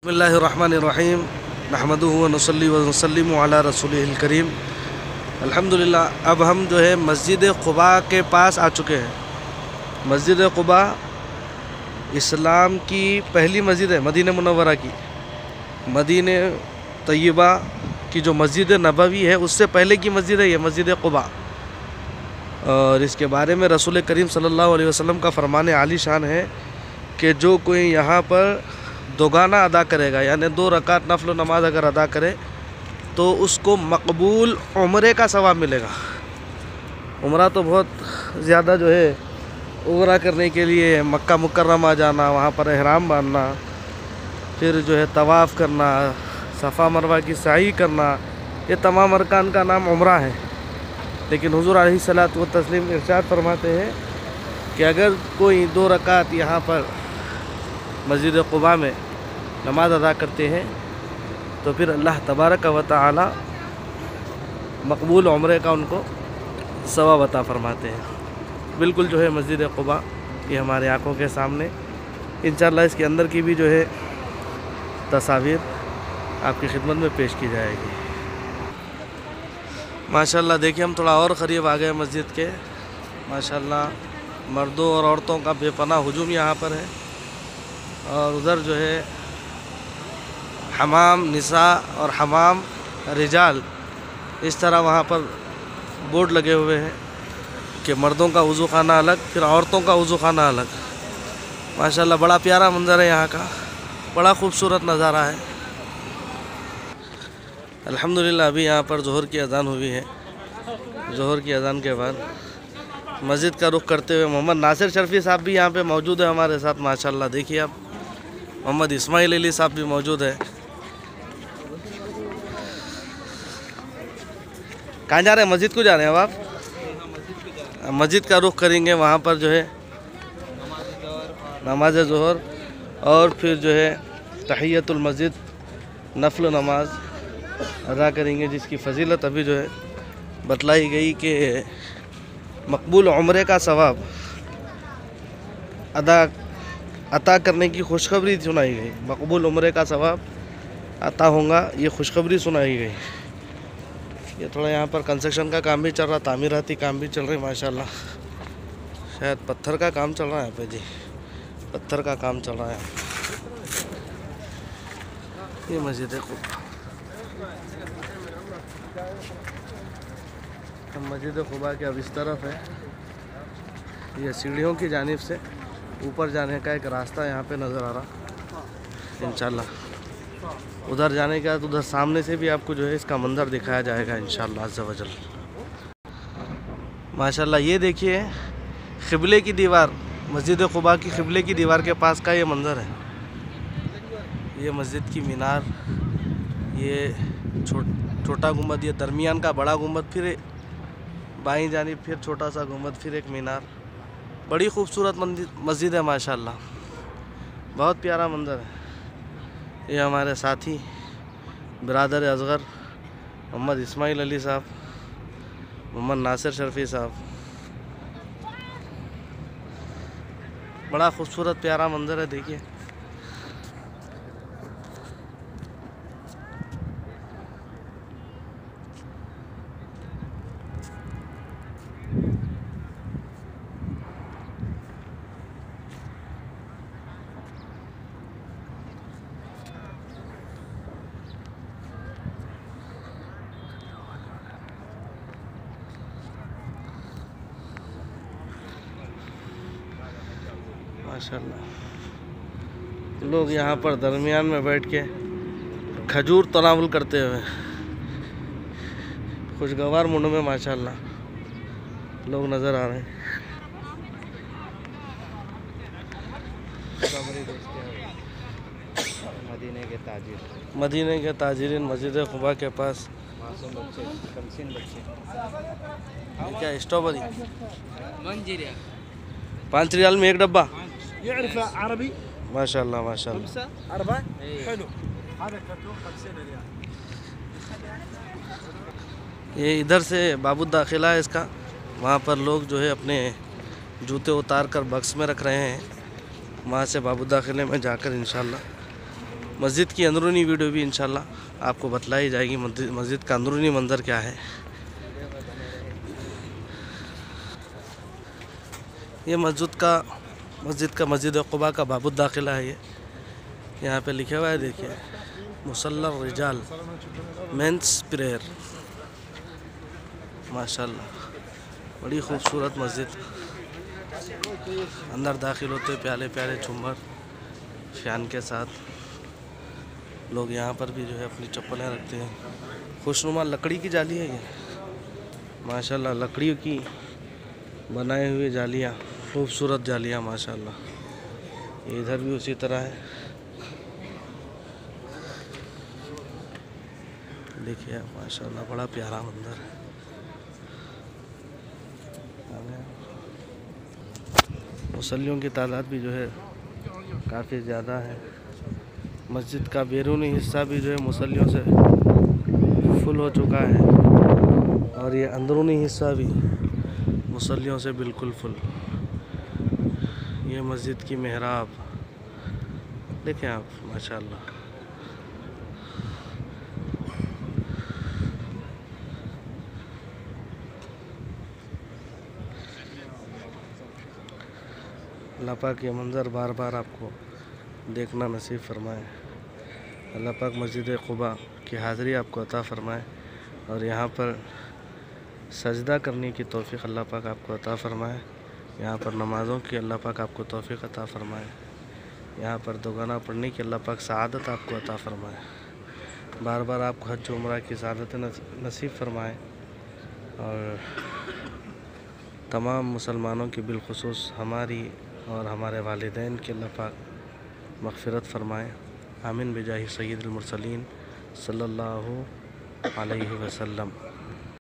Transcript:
बिस्मिल्लाहिर्रहमानिर्रहीम नहमदुहु व नसल्ली व नसल्लिमु अला रसूलिहिल करीम। अल्हम्दुलिल्लाह। अब हम जो है मस्जिद क़ुबा के पास आ चुके हैं। मस्जिद क़ुबा इस्लाम की पहली मस्जिद है, मदीना मुनव्वरा की। मदीने तय्यबा की जो मस्जिद नबवी है उससे पहले की मस्जिद है ये मस्जिद क़ुबा। और इसके बारे में रसूल करीम सल्लल्लाहु अलैहि वसल्लम का फरमान आली शान है कि जो कोई यहाँ पर दोगाना अदा करेगा, यानी 2 रकात नफल नमाज अगर अदा करे तो उसको मकबूल उम्रे का सवाब मिलेगा। उम्रा तो बहुत ज़्यादा जो है उम्रा करने के लिए मक्का मुकर्रमा जाना, वहाँ पर एहराम बांधना, फिर जो है तवाफ़ करना, सफ़ा मरवा की साई करना, ये तमाम अरकान का नाम उम्रा है। लेकिन हुज़ूर अलैहिस्सलातु व तस्लीम इरशाद फरमाते हैं कि अगर कोई 2 रकात यहाँ पर मस्जिद क़ुबा में नमाज अदा करते हैं तो फिर अल्लाह तबारक व तआला मकबूल उम्रे का उनको सवाब अता फरमाते हैं। बिल्कुल जो है मस्जिद क़ुबा ये हमारे आँखों के सामने, इंशाअल्लाह इसके अंदर की भी जो है तस्वीर आपकी खिदमत में पेश की जाएगी। माशाअल्लाह देखिए हम थोड़ा और क़रीब आ गए मस्जिद के। माशाअल्लाह मर्दों और औरतों का बेपनाह हुजूम यहाँ पर है। और उधर जो है हमाम निसा और हमाम रिजाल, इस तरह वहाँ पर बोर्ड लगे हुए हैं कि मर्दों का वज़ू खाना अलग, फिर औरतों का वज़ू खाना अलग। माशाअल्लाह बड़ा प्यारा मंज़र है यहाँ का, बड़ा खूबसूरत नज़ारा है। अल्हम्दुलिल्लाह अभी यहाँ पर ज़ोहर की अज़ान हुई है। ज़ोहर की अज़ान के बाद मस्जिद का रुख करते हुए मोहम्मद नासिर शर्फी साहब भी यहाँ पे मौजूद है हमारे साथ। माशाअल्लाह देखिए आप, मोहम्मद इस्माइल अली साहब भी मौजूद है। कहाँ जा रहे हैं? मस्जिद को जा रहे हैं अब आप? मस्जिद का रुख करेंगे, वहाँ पर जो है नमाज ज़ोहर और फिर जो है तहियतुल मस्जिद नफल नमाज अदा करेंगे, जिसकी फ़जीलत अभी जो है बतलाई गई कि मकबूल उम्रे का सवाब अता करने की खुशखबरी सुनाई गई। मकबूल उम्रे का सवाब अता होगा ये खुशखबरी सुनाई गई। ये थोड़ा यहाँ पर कंस्ट्रक्शन का काम भी चल रहा, तामीराती काम भी चल रहे माशाल्लाह। शायद पत्थर का काम चल रहा है यहाँ पे जी, पत्थर का काम चल रहा है। ये मस्जिद है क़ुबा। हम मस्जिद क़ुबा के अब इस तरफ है। ये सीढ़ियों की जानिब से ऊपर जाने का एक रास्ता यहाँ पे नज़र आ रहा इंशाल्लाह। उधर जाने के बाद उधर सामने से भी आपको जो है इसका मंज़र दिखाया जाएगा इंशाल्लाह अज़्ज़ा वजल। माशाल्लाह ये देखिए क़िबले की दीवार, मस्जिद क़ुबा की क़िबले की दीवार के पास का ये मंज़र है। ये मस्जिद की मीनार, ये छोटा गुंबद, ये दरमियान का बड़ा गुंबद, फिर बाईं जानिब फिर छोटा सा गुंबद, फिर एक मीनार। बड़ी खूबसूरत मस्जिद है माशाल्लाह, बहुत प्यारा मंज़र है। ये हमारे साथी बिरादर असग़र मोहम्मद इस्माइल अली साहब, मोहम्मद नासिर शर्फी साहब। बड़ा खूबसूरत प्यारा मंज़र है देखिए। माशाल्लाह लोग यहाँ पर दरमियान में बैठ के खजूर तनावुल करते हुए खुशगवार मूड में माशाल्लाह लोग नज़र आ रहे हैं। मदीने के ताजिरीन मस्जिद क़ुबा के पास क्या स्ट्रॉबेरी 5 रियाल में 1 डब्बा। माशाल्लाह माशाल्लाह। ये इधर से बाबू दाखिला है इसका, वहाँ पर लोग जो है अपने जूते उतार कर बक्स में रख रहे हैं। वहाँ से बाबू दाखिले में जाकर इंशाल्लाह मस्जिद की अंदरूनी वीडियो भी इंशाल्लाह आपको बतलाई जाएगी, मस्जिद का अंदरूनी मंज़र क्या है। ये मस्जिद क़ुबा का बाबुद दाखिला है। ये यहाँ पे लिखा हुआ है, देखिए, मुसल्ला रिजाल मेंस प्रेयर। माशाल्लाह बड़ी खूबसूरत मस्जिद। अंदर दाखिल होते प्यारे प्यारे झुम्मर फ़ैन के साथ। लोग यहाँ पर भी जो है अपनी चप्पलें रखते हैं। खुशनुमा लकड़ी की जाली है ये, माशाल्लाह, लकड़ियों की बनाए हुए जालियाँ, खूबसूरत जालियाँ माशाल्लाह। इधर भी उसी तरह है, देखिए माशाल्लाह, बड़ा प्यारा मंदिर है। मुसल्लियों की तादाद भी जो है काफ़ी ज़्यादा है। मस्जिद का बैरूनी हिस्सा भी जो है मुसल्लियों से फुल हो चुका है और ये अंदरूनी हिस्सा भी मुसल्लियों से बिल्कुल फुल। ये मस्जिद की मेहराब देखें आप, माशाल्लाह। अल्लाह पाक ये मंज़र बार बार आपको देखना नसीब फरमाए। अल्लाह पाक मस्जिद क़ुबा की हाज़िरी आपको अता फ़रमाए और यहाँ पर सजदा करने की तौफ़ीक़ अल्लाह पाक आपको अता फ़रमाए। यहाँ पर नमाज़ों की अल्लाह पाक आपको तौफ़ीक़ अता फ़रमाए। यहाँ पर दुगाना पढ़ने की अल्लाह पाक सआदत आपको अता फ़रमाए। बार बार आपको हज उम्रा की सआदत नसीब फरमाए और तमाम मुसलमानों की बिलखुसूस हमारी और हमारे वालिदैन के अल्लाह पाक मग़फ़िरत फ़रमाए। आमीन बिजाहि सय्यिदुल मुरसलीन सल्लल्लाहु अलैहि वसल्लम।